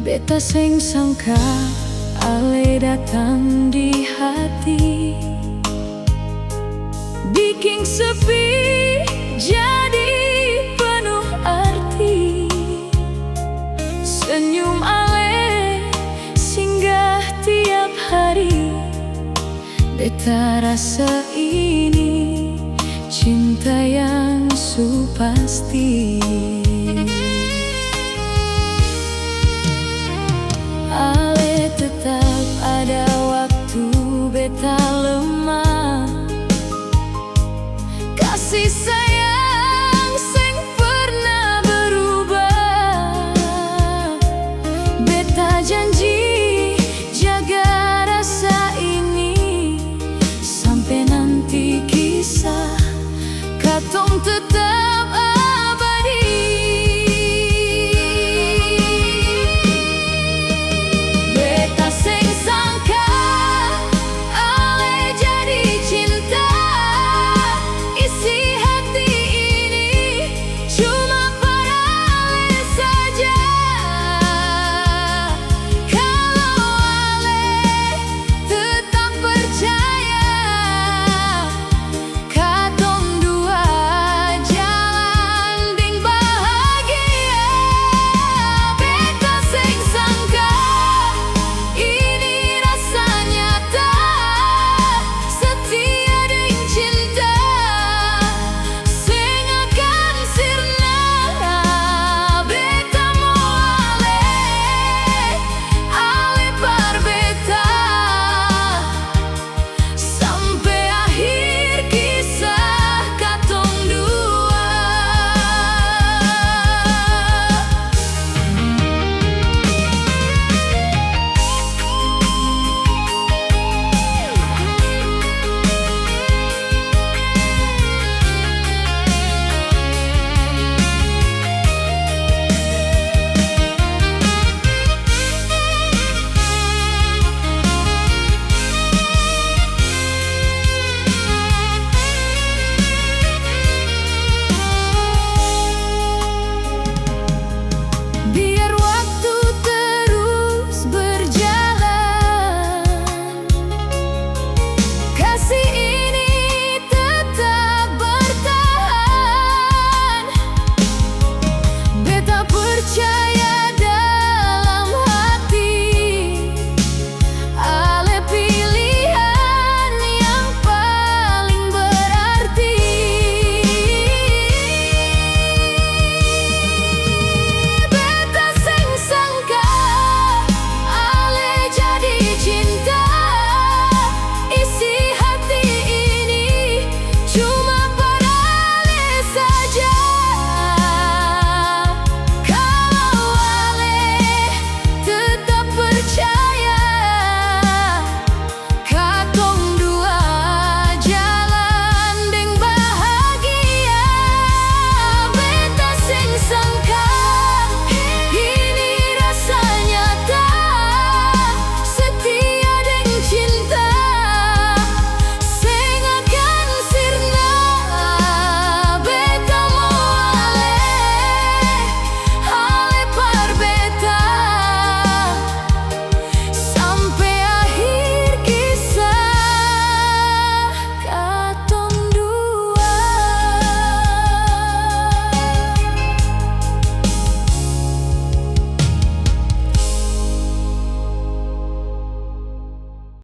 Beta sing sangka ale datang di hati, bikin sepi jadi penuh arti. Senyum ale singgah tiap hari, beta rasa ini cinta yang su pasti. Ale tetap ada waktu beta lemah, kasih sayang sing pernah berubah. Beta janji jaga rasa ini sampai nanti kisah katong tetap abadi. Beta sing sangka ale jadi cinta, isi hati ini cuma pada ale saja. Kalau ale tetap percaya, katong dua jalan ding bahagia. Beta sing sangka ini rasa nyata, setia ding cinta sing akan sirna. Beta mau ale par beta sampai akhir kisah katong dua. Biar waktu terus berjalan, kasih ini tetap bertahan. Beta percaya dalam hati, ale pilihan yang paling berarti. Beta sing sangka ale jadi cinta, isi hati ini cuma pada ale saja. Kalau ale tetap percaya, katong dua jalan ding bahagia. Beta sing sangka